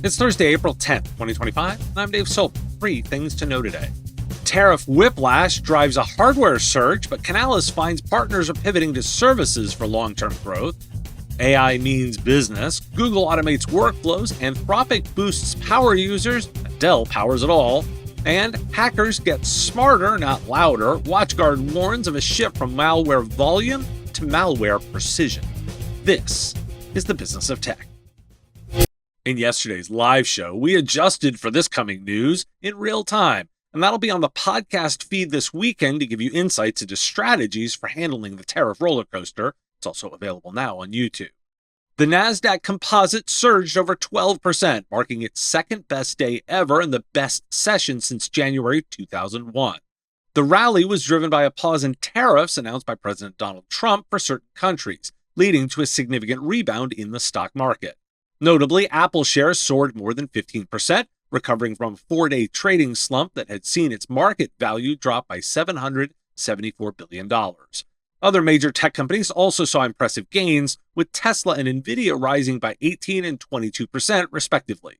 It's Thursday, April 10th, 2025, and I'm Dave Soap. 3 things to know today. Tariff Whiplash drives a hardware surge, but Canalys finds partners are pivoting to services for long-term growth. AI means business. Google automates workflows. Anthropic boosts power users. Dell powers it all. And hackers get smarter, not louder. WatchGuard warns of a shift from malware volume to malware precision. This is the business of tech. In yesterday's live show, we adjusted for this coming news in real time, and that'll be on the podcast feed this weekend to give you insights into strategies for handling the tariff roller coaster. It's also available now on YouTube. The NASDAQ composite surged over 12%, marking its second best day ever and the best session since January 2001. The rally was driven by a pause in tariffs announced by President Donald Trump for certain countries, leading to a significant rebound in the stock market. Notably, Apple shares soared more than 15%, recovering from a 4-day trading slump that had seen its market value drop by $774 billion. Other major tech companies also saw impressive gains, with Tesla and Nvidia rising by 18% and 22%, respectively.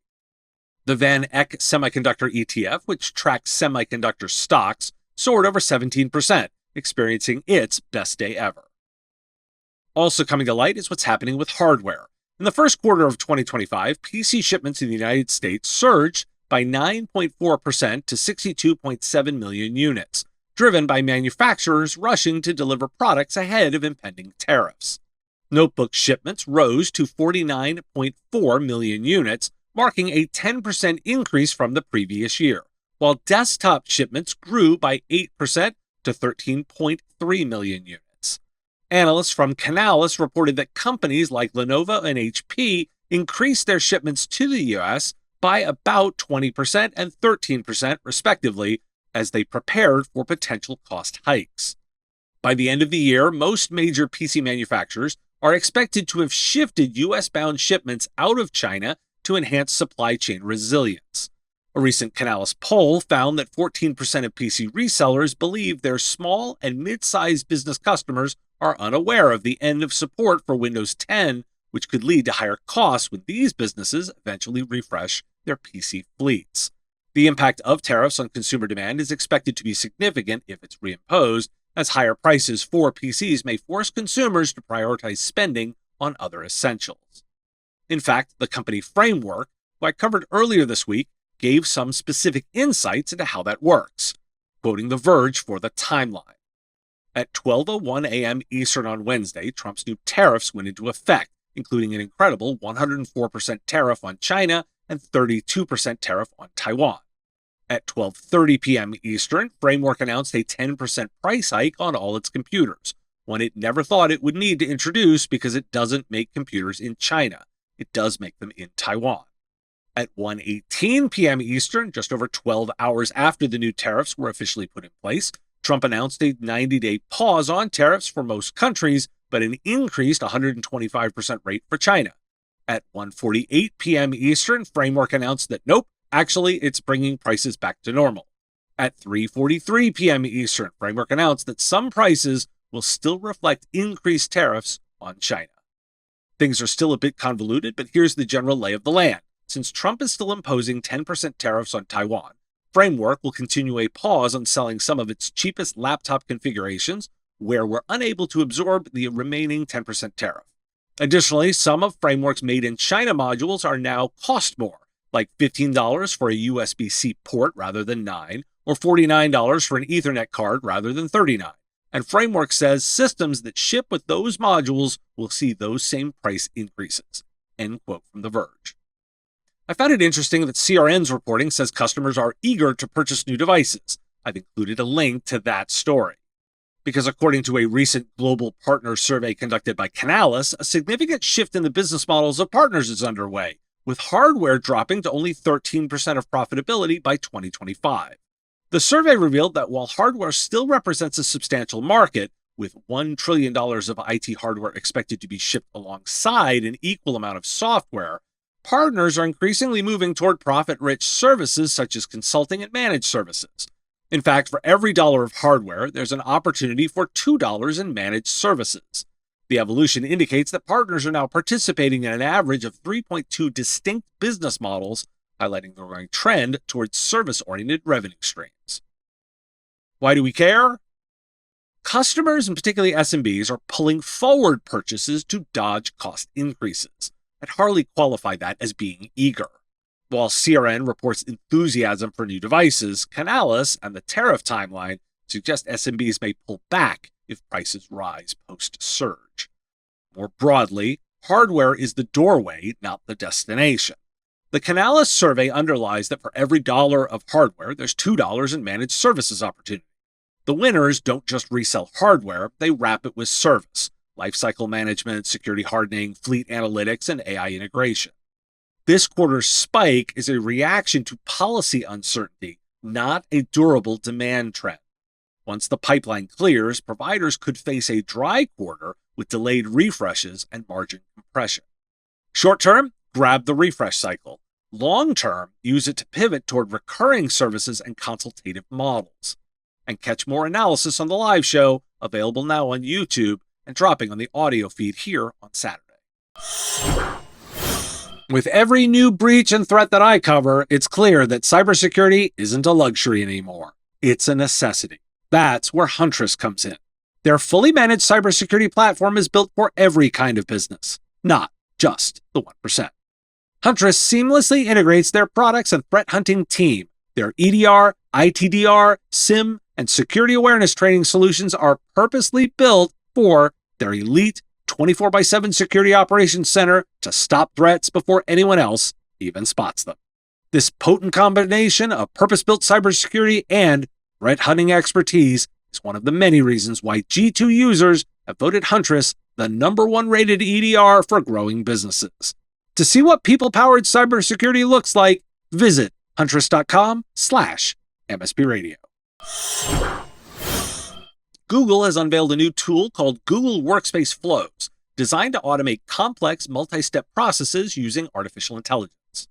The Van Eck Semiconductor ETF, which tracks semiconductor stocks, soared over 17%, experiencing its best day ever. Also coming to light is what's happening with hardware. In the first quarter of 2025, PC shipments in the United States surged by 9.4% to 62.7 million units, driven by manufacturers rushing to deliver products ahead of impending tariffs. Notebook shipments rose to 49.4 million units, marking a 10% increase from the previous year, while desktop shipments grew by 8% to 13.3 million units. Analysts from Canalys reported that companies like Lenovo and HP increased their shipments to the U.S. by about 20% and 13%, respectively, as they prepared for potential cost hikes. By the end of the year, most major PC manufacturers are expected to have shifted U.S.-bound shipments out of China to enhance supply chain resilience. A recent Canalys poll found that 14% of PC resellers believe their small and mid-sized business customers are unaware of the end of support for Windows 10, which could lead to higher costs when these businesses eventually refresh their PC fleets. The impact of tariffs on consumer demand is expected to be significant if it's reimposed, as higher prices for PCs may force consumers to prioritize spending on other essentials. In fact, the company Framework, who I covered earlier this week, gave some specific insights into how that works, quoting The Verge for the timeline. At 12:01 a.m. Eastern on Wednesday, Trump's new tariffs went into effect, including an incredible 104% tariff on China and 32% tariff on Taiwan. At 12:30 p.m. Eastern, Framework announced a 10% price hike on all its computers, one it never thought it would need to introduce because it doesn't make computers in China. It does make them in Taiwan. At 1:18 p.m. Eastern, just over 12 hours after the new tariffs were officially put in place, Trump announced a 90-day pause on tariffs for most countries, but an increased 125% rate for China. At 1:48 p.m. Eastern, Framework announced that nope, actually it's bringing prices back to normal. At 3:43 p.m. Eastern, Framework announced that some prices will still reflect increased tariffs on China. Things are still a bit convoluted, but here's the general lay of the land. Since Trump is still imposing 10% tariffs on Taiwan, Framework will continue a pause on selling some of its cheapest laptop configurations where we're unable to absorb the remaining 10% tariff. Additionally, some of Framework's made-in-China modules are now cost more, like $15 for a USB-C port rather than $9, or $49 for an Ethernet card rather than $39. And Framework says systems that ship with those modules will see those same price increases. End quote from The Verge. I found it interesting that CRN's reporting says customers are eager to purchase new devices. I've included a link to that story. Because according to a recent global partner survey conducted by Canalys, a significant shift in the business models of partners is underway, with hardware dropping to only 13% of profitability by 2025. The survey revealed that while hardware still represents a substantial market, with $1 trillion of IT hardware expected to be shipped alongside an equal amount of software, partners are increasingly moving toward profit-rich services such as consulting and managed services. In fact, for every dollar of hardware, there's an opportunity for $2 in managed services. The evolution indicates that partners are now participating in an average of 3.2 distinct business models, highlighting the growing trend towards service-oriented revenue streams. Why do we care? Customers, and particularly SMBs, are pulling forward purchases to dodge cost increases. I'd hardly qualify that as being eager. While CRN reports enthusiasm for new devices, Canalys and the tariff timeline suggest SMBs may pull back if prices rise post-surge. More broadly, hardware is the doorway, not the destination. The Canalys survey underlies that for every $1 of hardware, there's $2 in managed services opportunity. The winners don't just resell hardware, they wrap it with service, lifecycle management, security hardening, fleet analytics, and AI integration. This quarter's spike is a reaction to policy uncertainty, not a durable demand trend. Once the pipeline clears, providers could face a dry quarter with delayed refreshes and margin compression. Short term, grab the refresh cycle. Long term, use it to pivot toward recurring services and consultative models. And catch more analysis on the live show, available now on YouTube and dropping on the audio feed here on Saturday. With every new breach and threat that I cover, it's clear that cybersecurity isn't a luxury anymore. It's a necessity. That's where Huntress comes in. Their fully managed cybersecurity platform is built for every kind of business, not just the 1%. Huntress seamlessly integrates their products and threat hunting team. Their EDR, ITDR, SIM, and security awareness training solutions are purposely built for their elite 24/7 security operations center to stop threats before anyone else even spots them. This potent combination of purpose-built cybersecurity and threat hunting expertise is one of the many reasons why G2 users have voted Huntress the #1 rated EDR for growing businesses. To see what people-powered cybersecurity looks like, visit huntress.com/MSP Radio. Google has unveiled a new tool called Google Workspace Flows, designed to automate complex multi-step processes using artificial intelligence.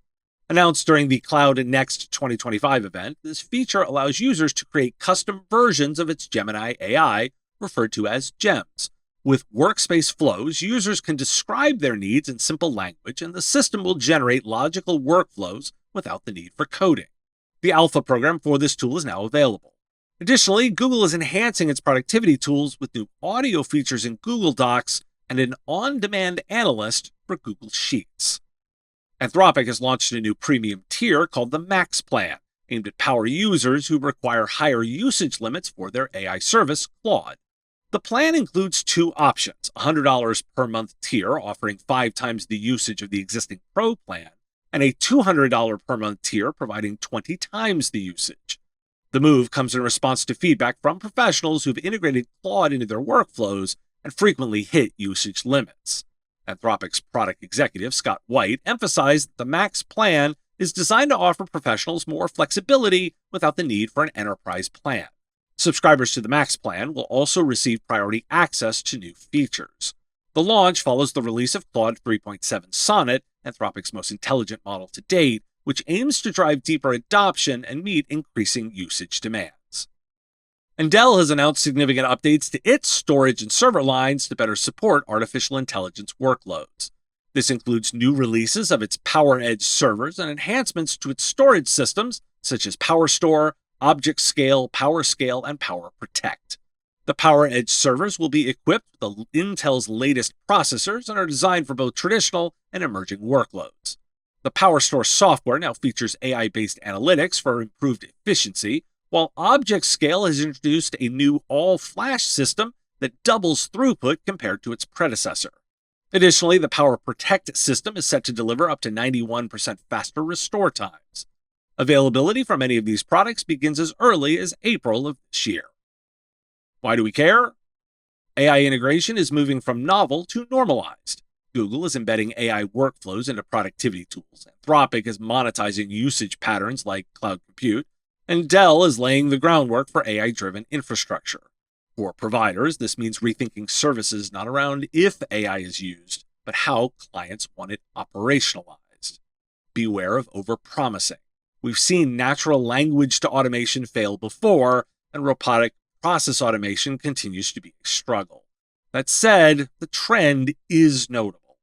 Announced during the Cloud Next 2025 event, this feature allows users to create custom versions of its Gemini AI, referred to as GEMS. With Workspace Flows, users can describe their needs in simple language, and the system will generate logical workflows without the need for coding. The alpha program for this tool is now available. Additionally, Google is enhancing its productivity tools with new audio features in Google Docs and an on-demand analyst for Google Sheets. Anthropic has launched a new premium tier called the Max Plan, aimed at power users who require higher usage limits for their AI service, Claude. The plan includes two options: a $100 per month tier offering 5 times the usage of the existing Pro plan, and a $200 per month tier providing 20 times the usage. The move comes in response to feedback from professionals who've integrated Claude into their workflows and frequently hit usage limits. Anthropic's product executive, Scott White, emphasized that the Max plan is designed to offer professionals more flexibility without the need for an enterprise plan. Subscribers to the Max plan will also receive priority access to new features. The launch follows the release of Claude 3.7 Sonnet, Anthropic's most intelligent model to date, which aims to drive deeper adoption and meet increasing usage demands. And Dell has announced significant updates to its storage and server lines to better support artificial intelligence workloads. This includes new releases of its PowerEdge servers and enhancements to its storage systems, such as PowerStore, ObjectScale, PowerScale, and PowerProtect. The PowerEdge servers will be equipped with Intel's latest processors and are designed for both traditional and emerging workloads. The PowerStore software now features AI-based analytics for improved efficiency, while ObjectScale has introduced a new all-flash system that doubles throughput compared to its predecessor. Additionally, the PowerProtect system is set to deliver up to 91% faster restore times. Availability for many of these products begins as early as April of this year. Why do we care? AI integration is moving from novel to normalized. Google is embedding AI workflows into productivity tools. Anthropic is monetizing usage patterns like cloud compute, and Dell is laying the groundwork for AI-driven infrastructure. For providers, this means rethinking services not around if AI is used, but how clients want it operationalized. Beware of overpromising. We've seen natural language to automation fail before, and robotic process automation continues to be a struggle. That said, the trend is notable.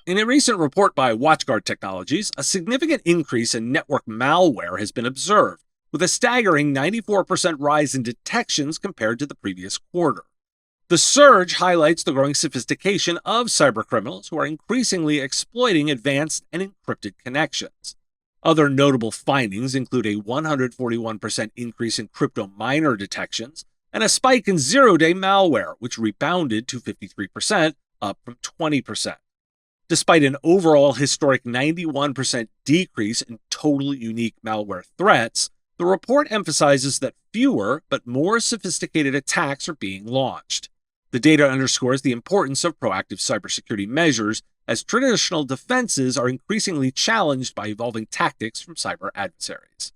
In a recent report by WatchGuard Technologies, a significant increase in network malware has been observed, with a staggering 94% rise in detections compared to the previous quarter. The surge highlights the growing sophistication of cybercriminals who are increasingly exploiting advanced and encrypted connections. Other notable findings include a 141% increase in crypto miner detections and a spike in zero-day malware, which rebounded to 53%, up from 20%. Despite an overall historic 91% decrease in total unique malware threats, the report emphasizes that fewer but more sophisticated attacks are being launched. The data underscores the importance of proactive cybersecurity measures as traditional defenses are increasingly challenged by evolving tactics from cyber adversaries.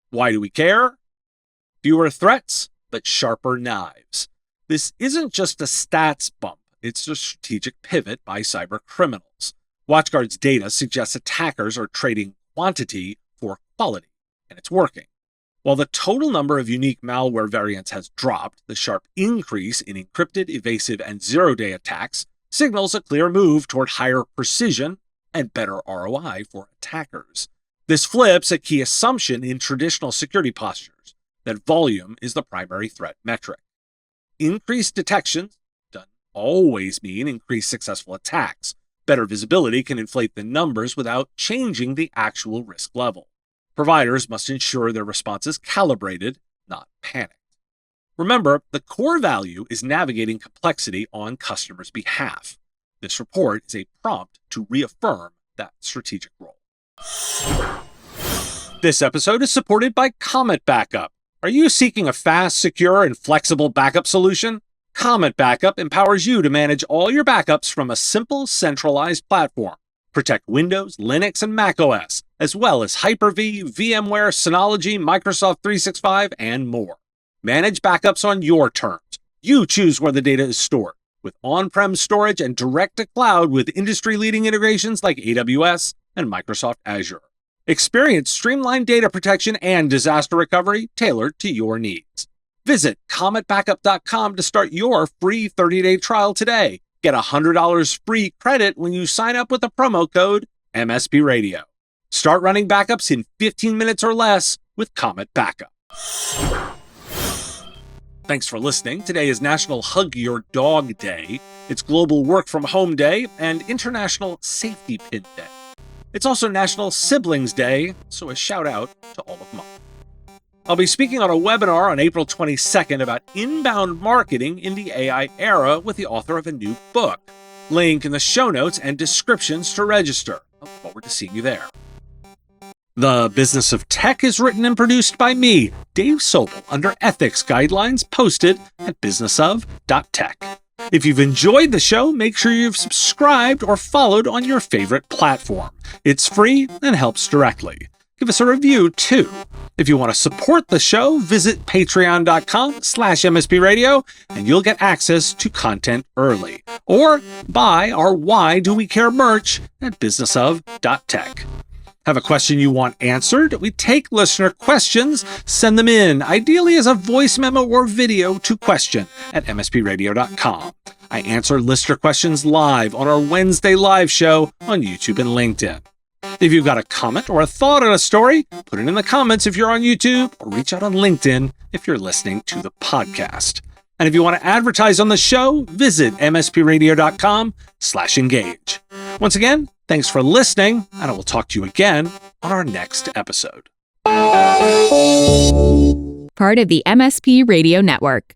Why do we care? Fewer threats, but sharper knives. This isn't just a stats bump, it's a strategic pivot by cyber criminals. WatchGuard's data suggests attackers are trading quantity for quality, and it's working. While the total number of unique malware variants has dropped, the sharp increase in encrypted, evasive, and zero-day attacks signals a clear move toward higher precision and better ROI for attackers. This flips a key assumption in traditional security postures, that volume is the primary threat metric. Increased detections doesn't always mean increased successful attacks. Better visibility can inflate the numbers without changing the actual risk level. Providers must ensure their response is calibrated, not panicked. Remember, the core value is navigating complexity on customers' behalf. This report is a prompt to reaffirm that strategic role. This episode is supported by Comet Backup. Are you seeking a fast, secure, and flexible backup solution? Comet Backup empowers you to manage all your backups from a simple, centralized platform. Protect Windows, Linux, and macOS, as well as Hyper-V, VMware, Synology, Microsoft 365, and more. Manage backups on your terms. You choose where the data is stored, with on-prem storage and direct-to-cloud with industry-leading integrations like AWS and Microsoft Azure. Experience streamlined data protection and disaster recovery tailored to your needs. Visit cometbackup.com to start your free 30-day trial today. Get $100 free credit when you sign up with the promo code MSP Radio. Start running backups in 15 minutes or less with Comet Backup. Thanks for listening. Today is National Hug Your Dog Day. It's Global Work From Home Day and International Safety Pin Day. It's also National Siblings Day, so a shout out to all of mine. I'll be speaking on a webinar on April 22nd about inbound marketing in the AI era with the author of a new book. Link in the show notes and descriptions to register. I look forward to seeing you there. The Business of Tech is written and produced by me, Dave Sobel, under ethics guidelines posted at businessof.tech. If you've enjoyed the show, make sure you've subscribed or followed on your favorite platform. It's free and helps directly. Give us a review, too. If you want to support the show, visit patreon.com/MSPradio, and you'll get access to content early. Or buy our Why Do We Care merch at businessof.tech. Have a question you want answered? We take listener questions, send them in, ideally as a voice memo or video to question@mspradio.com. I answer listener questions live on our Wednesday live show on YouTube and LinkedIn. If you've got a comment or a thought on a story, put it in the comments if you're on YouTube, or reach out on LinkedIn if you're listening to the podcast. And if you want to advertise on the show, visit mspradio.com/engage. Once again, thanks for listening, and I will talk to you again on our next episode. Part of the MSP Radio Network.